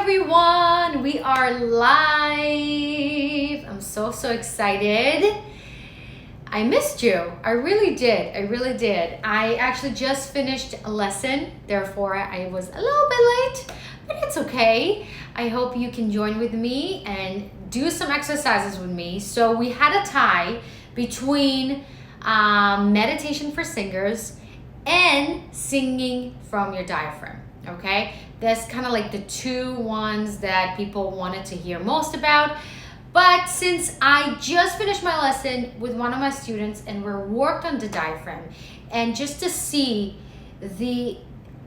everyone, we are live. I'm so excited. I missed you. I really did. I actually just finished a lesson, therefore I was a little bit late, but it's okay. I hope you can join with me and do some exercises with me. So we had a tie between meditation for singers and singing from your diaphragm. Okay, that's kind of like the two ones that people wanted to hear most about. But since I just finished my lesson with one of my students and we worked on the diaphragm, and just to see the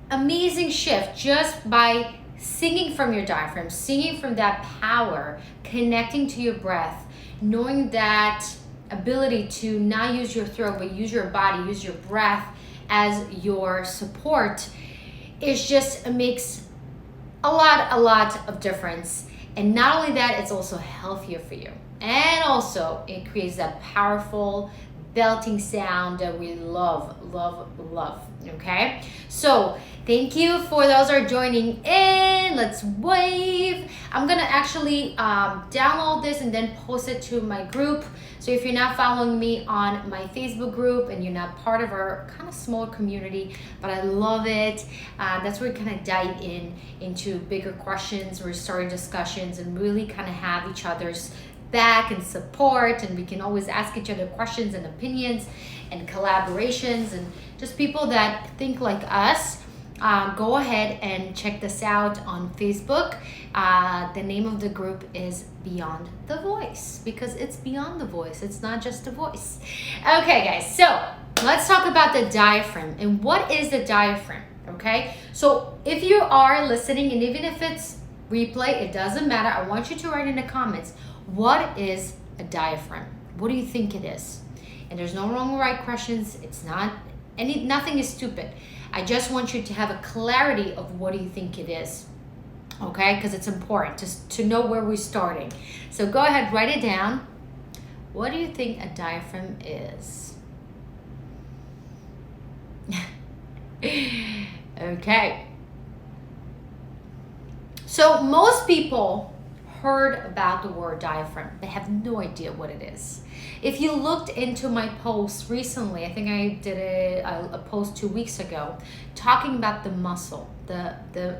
amazing shift just by singing from your diaphragm, singing from that power, connecting to your breath, knowing that ability to not use your throat but use your body, use your breath as your support, is just, it makes a lot of difference. And not only that, it's also healthier for you, and also it creates that powerful belting sound that we love. Okay, so thank you for those who are joining in. Let's wave. I'm gonna actually download this and then post it to my group. So if you're not following me on my Facebook group and you're not part of our kind of small community, but I love it, that's where we kind of dive into bigger questions, we're starting discussions and really kind of have each other's back and support, and we can always ask each other questions and opinions and collaborations, and just people that think like us. Go ahead and check this out on Facebook. The name of the group is Beyond the Voice, because it's beyond the voice. It's not just a voice. Okay, guys, so let's talk about the diaphragm. And what is the diaphragm? Okay, so if you are listening, and even if it's replay, it doesn't matter. I want you to write in the comments, what is a diaphragm? What do you think it is? And there's no wrong or right questions. It's not nothing is stupid. I just want you to have a clarity of what do you think it is, okay? Because it's important just to know where we're starting. So go ahead, write it down. What do you think a diaphragm is? Okay. So most people heard about the word diaphragm. They have no idea what it is. If you looked into my post recently, I think I did a post 2 weeks ago talking about the muscle, the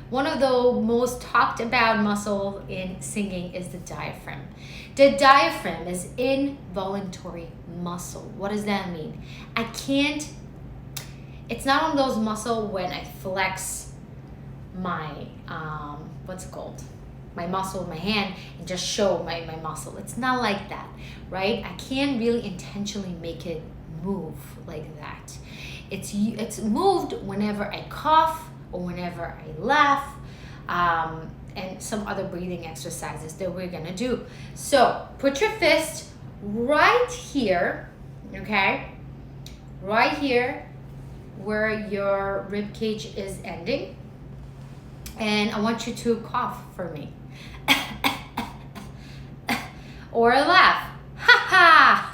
one of the most talked about muscle in singing is the diaphragm. The diaphragm is involuntary muscle. What does that mean? It's not on those muscle when I flex my what's it called? My muscle in my hand and just show my muscle. It's not like that, right? I can't really intentionally make it move like that. It's moved whenever I cough or whenever I laugh, and some other breathing exercises that we're gonna do. So put your fist right here, okay? Right here where your rib cage is ending. And I want you to cough for me. Or laugh. Ha ha!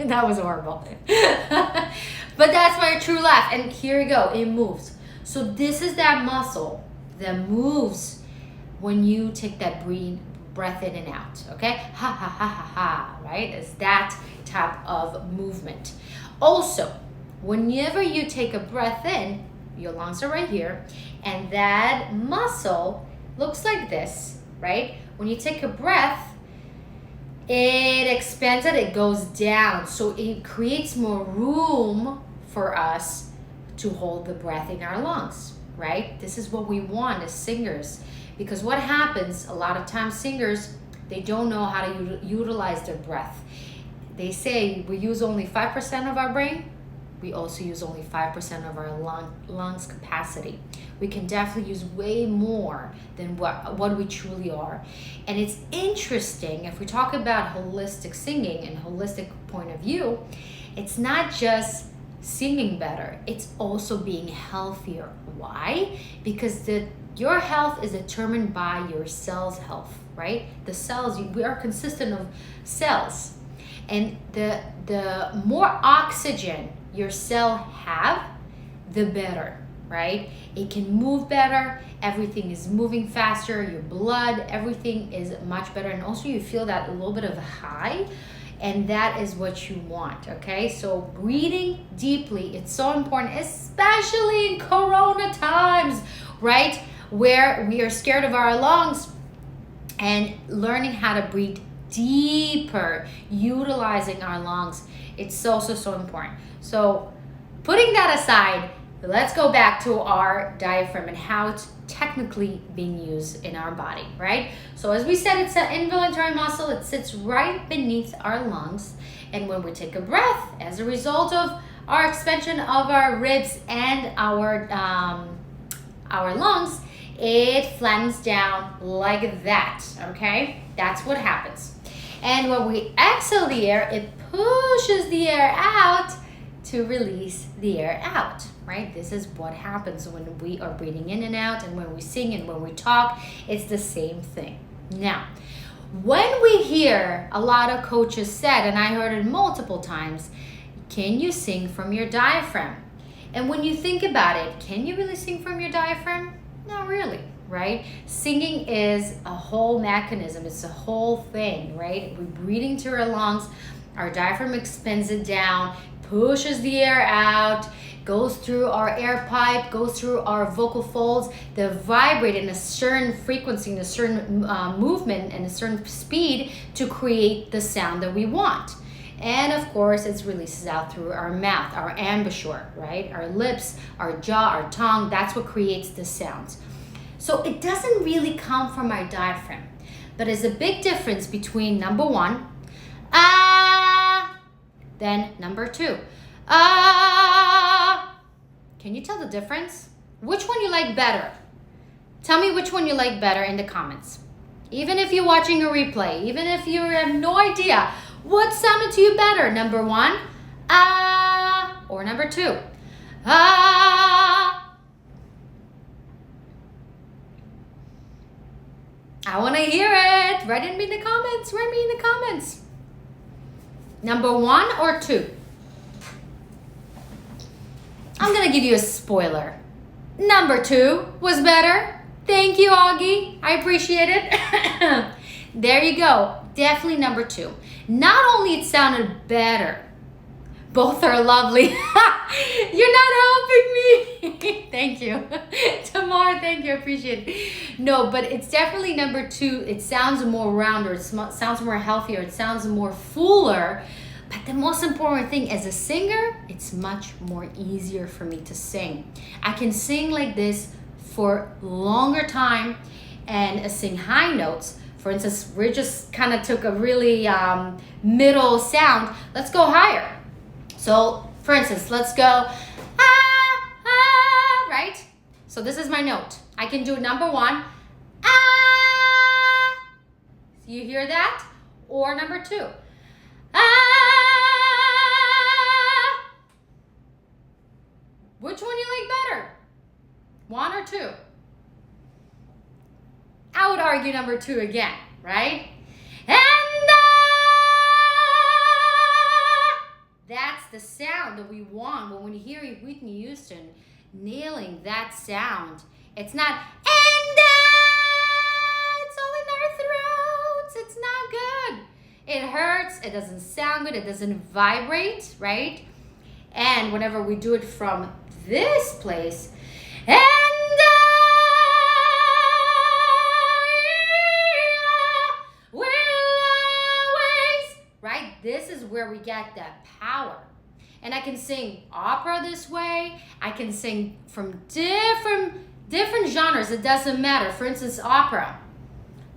That was horrible. But that's my true laugh. And here you go. It moves. So this is that muscle that moves when you take that breath in and out. Okay? Ha ha ha ha ha. Right? It's that type of movement. Also, whenever you take a breath in, your lungs are right here, and that muscle looks like this, right? When you take a breath, it expands it, it goes down. So it creates more room for us to hold the breath in our lungs, right? This is what we want as singers. Because what happens, a lot of times singers, they don't know how to utilize their breath. They say we use only 5% of our brain. We also use only 5% of our lungs capacity. We can definitely use way more than what we truly are. And it's interesting, if we talk about holistic singing and holistic point of view, it's not just singing better, it's also being healthier. Why? Because your health is determined by your cells' health, right? The cells, we are consistent of cells. And the more oxygen your cell have, the better. right? It can move better. Everything is moving faster. Your blood, everything is much better. And also you feel that a little bit of a high, and that is what you want, okay? So breathing deeply, it's so important, especially in Corona times, right? Where we are scared of our lungs, and learning how to breathe deeper, utilizing our lungs. It's so important. So putting that aside, let's go back to our diaphragm and how it's technically being used in our body, right? So as we said, it's an involuntary muscle. It sits right beneath our lungs. And when we take a breath, as a result of our expansion of our ribs and our lungs, it flattens down like that, okay? That's what happens. And when we exhale the air, it pushes the air out to release the air out, right? This is what happens when we are breathing in and out, and when we sing and when we talk, it's the same thing. Now, when we hear a lot of coaches said, and I heard it multiple times, can you sing from your diaphragm? And when you think about it, can you really sing from your diaphragm? Not really, right? Singing is a whole mechanism. It's a whole thing, right? We're breathing through our lungs. Our diaphragm expands it down, pushes the air out, goes through our air pipe, goes through our vocal folds. They vibrate in a certain frequency, in a certain movement, and a certain speed to create the sound that we want. And of course, it releases out through our mouth, our embouchure, right? Our lips, our jaw, our tongue. That's what creates the sounds. So it doesn't really come from our diaphragm, but there's a big difference between number one, ah, then number two, ah. Can you tell the difference? Which one you like better? Tell me which one you like better in the comments. Even if you're watching a replay, even if you have no idea, what sounded to you better? Number one, ah, or number two, ah? I want to hear it. Write it in the comments. Write me in the comments. Number one or two? I'm going to give you a spoiler. Number two was better. Thank you, Augie. I appreciate it. There you go. Definitely number two. Not only it sounded better, both are lovely. You're not helping me. Thank you. Tamar, thank you. Appreciate it. No, but it's definitely number two. It sounds more rounder. It sounds more healthier. It sounds more fuller. But the most important thing, as a singer, it's much more easier for me to sing. I can sing like this for longer time and sing high notes. For instance, we just kind of took a really middle sound. Let's go higher. So, for instance, let's go, ah, ah, right? So this is my note. I can do number one, ah. You hear that? Or number two, ah. Which one you like better? One or two? I would argue number two again, right? And that's the sound that we want when we hear Whitney Houston nailing that sound. It's not and it's all in our throats. It's not good. It hurts. It doesn't sound good. It doesn't vibrate, right? And whenever we do it from this place, and right? This is where we get that power. And I can sing opera this way. I can sing from different genres. It doesn't matter. For instance, opera.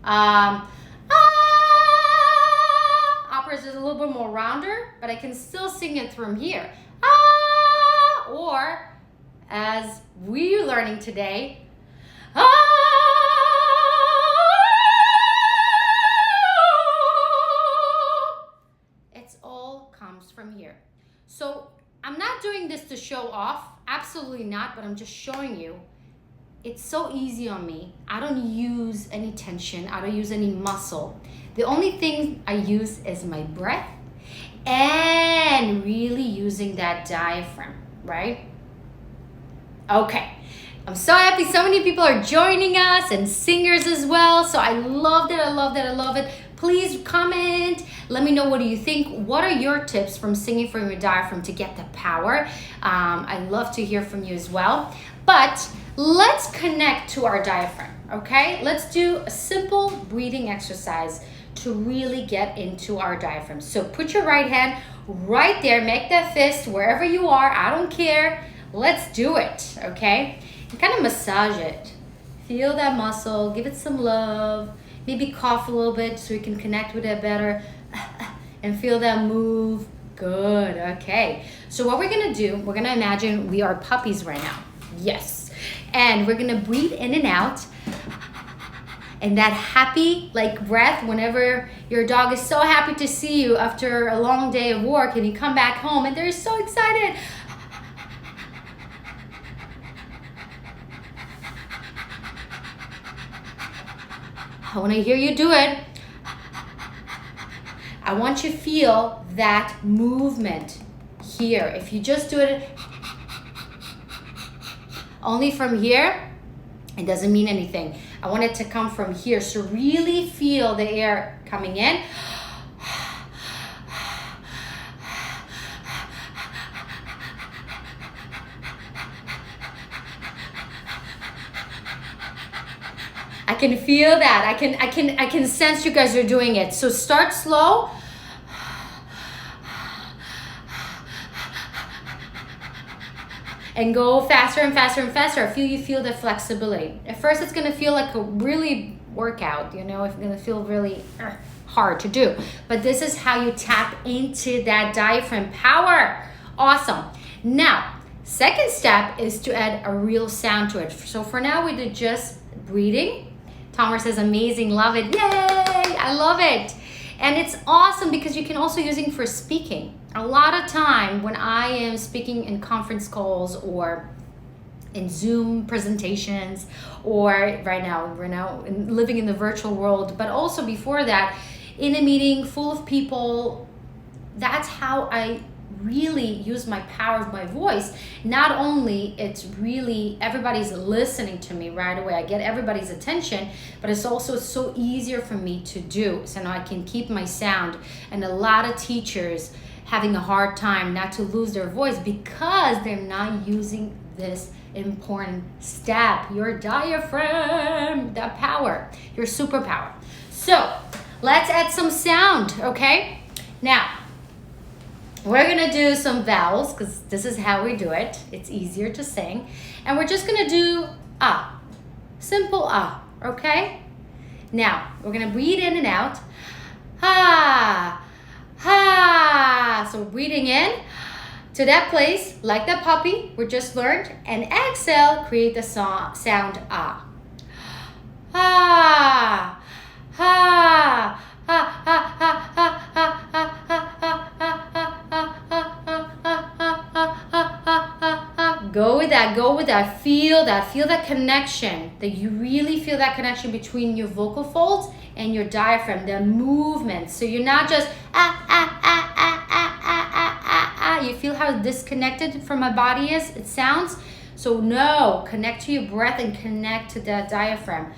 Opera is a little bit more rounder, but I can still sing it from here. Or, as we're learning today, from here. So I'm not doing this to show off, absolutely not, but I'm just showing you it's so easy on me. I don't use any tension, I don't use any muscle. The only thing I use is my breath and really using that diaphragm, right? Okay, I'm so happy so many people are joining us and singers as well. So I loved it. I love it. I love it. Please comment. Let me know, what do you think? What are your tips from singing from your diaphragm to get the power? I'd love to hear from you as well. But let's connect to our diaphragm, okay? Let's do a simple breathing exercise to really get into our diaphragm. So put your right hand right there. Make that fist wherever you are. I don't care. Let's do it, okay? And kind of massage it. Feel that muscle. Give it some love. Maybe cough a little bit so you can connect with it better. And feel that move. Good, okay. So what we're gonna do, we're gonna imagine we are puppies right now. Yes. And we're gonna breathe in and out. And that happy like breath whenever your dog is so happy to see you after a long day of work and you come back home and they're so excited. I want to hear you do it. I want you to feel that movement here. If you just do it only from here, it doesn't mean anything. I want it to come from here. So really feel the air coming in. I can feel that. I can sense you guys are doing it. So start slow. And go faster and faster and faster. You feel the flexibility. At first it's gonna feel like a really workout, you know, it's gonna feel really hard to do. But this is how you tap into that diaphragm power. Awesome. Now, second step is to add a real sound to it. So for now we did just breathing. Tomer says amazing, love it. Yay, I love it. And it's awesome because you can also use it for speaking. A lot of time when I am speaking in conference calls or in Zoom presentations, or right now living in the virtual world, but also before that, in a meeting full of people, that's how I really use my power of my voice. Not only it's really everybody's listening to me right away, I get everybody's attention, but it's also so easier for me to do. So now I can keep my sound. And a lot of teachers having a hard time not to lose their voice because they're not using this important step, your diaphragm, that power, your superpower. So let's add some sound, okay? Now, we're gonna do some vowels because this is how we do it. It's easier to sing. And we're just gonna do ah, simple ah, okay? Now, we're gonna breathe in and out. Ha, ha. So we're breathing in to that place, like that puppy we just learned. And exhale, create the sound ah. Ha, ha, ha, ha, ha, ha, ha, ha, ha, ha. Go with that, feel that connection, that you really feel that connection between your vocal folds and your diaphragm, the movement. So you're not just you feel how disconnected from my body it sounds. So no, connect to your breath and connect to that diaphragm.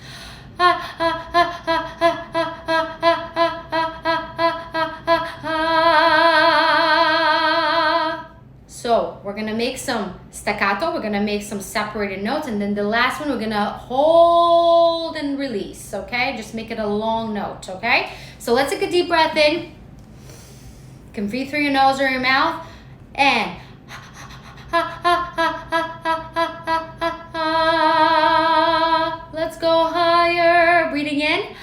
So we're gonna make some staccato, we're gonna make some separated notes, and then the last one we're gonna hold and release, okay? Just make it a long note, okay? So let's take a deep breath in. You can breathe through your nose or your mouth, and let's go higher, breathing in.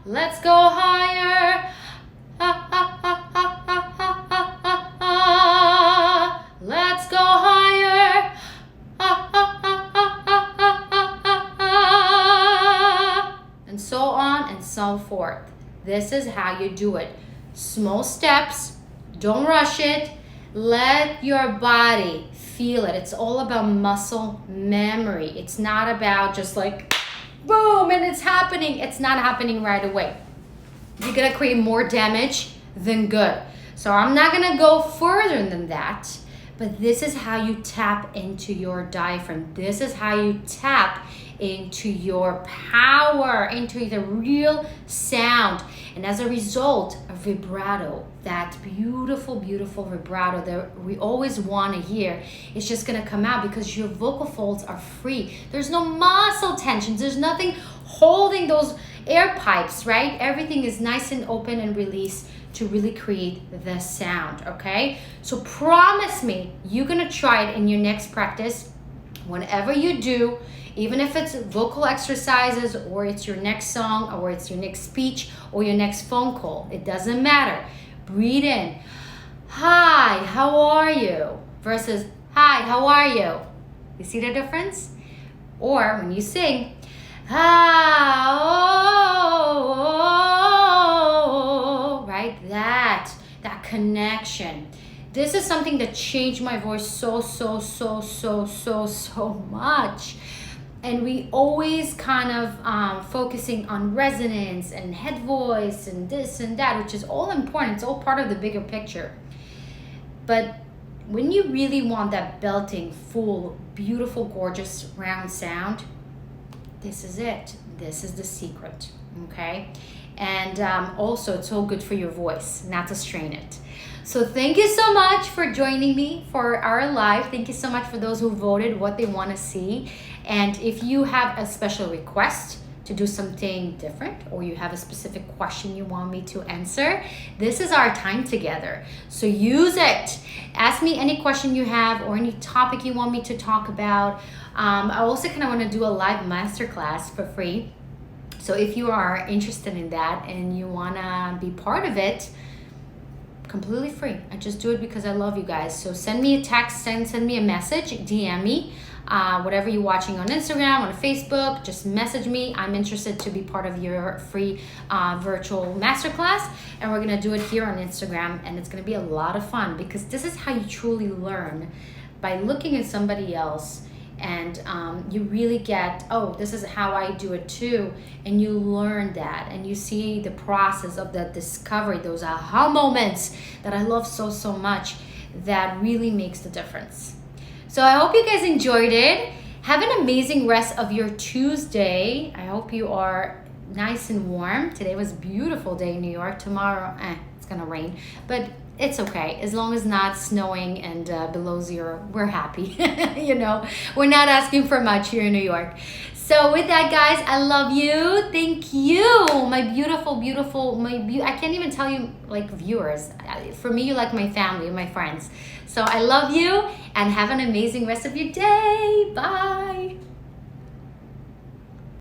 Let's go higher. Let's go higher. And so on and so forth. This is how you do it. Small steps. Don't rush it. Let your body feel it. It's all about muscle memory. It's not about just like boom and it's happening. It's not happening right away. You're gonna create more damage than good. So I'm not gonna go further than that. But this is how you tap into your diaphragm. This is how you tap into your power, into the real sound. And as a result, a vibrato, that beautiful, beautiful vibrato that we always want to hear, is just going to come out because your vocal folds are free. There's no muscle tensions. There's nothing holding those air pipes, right? Everything is nice and open and released to really create the sound, okay? So promise me, you're going to try it in your next practice. Whenever you do, even if it's vocal exercises or it's your next song or it's your next speech or your next phone call, it doesn't matter. Breathe in, hi, how are you? Versus, hi, how are you? You see the difference? Or when you sing, oh, right? That connection. This is something that changed my voice so much. And we always kind of focusing on resonance and head voice and this and that, which is all important. It's all part of the bigger picture. But when you really want that belting, full, beautiful, gorgeous, round sound, this is it. This is the secret, okay? And also, it's so good for your voice, not to strain it. So thank you so much for joining me for our live. Thank you so much for those who voted what they want to see. And if you have a special request to do something different, or you have a specific question you want me to answer, this is our time together. So use it. Ask me any question you have or any topic you want me to talk about. I also kind of want to do a live masterclass for free. So if you are interested in that and you want to be part of it, completely free. I just do it because I love you guys. So send me a text, send me a message, DM me. Whatever you're watching on Instagram, on Facebook, just message me. I'm interested to be part of your free virtual masterclass, and we're gonna do it here on Instagram, and it's gonna be a lot of fun because this is how you truly learn, by looking at somebody else, and you really get, oh, this is how I do it too, and you learn that, and you see the process of the discovery, those aha moments that I love so much, that really makes the difference. So I hope you guys enjoyed it. Have an amazing rest of your Tuesday. I hope you are nice and warm. Today was a beautiful day in New York. Tomorrow, it's gonna rain, but it's okay. As long as not snowing and below zero, we're happy. You know, we're not asking for much here in New York. So with that, guys, I love you. Thank you, my beautiful, I can't even tell you, like, viewers. For me, you're like my family, my friends. So I love you, and have an amazing rest of your day. Bye.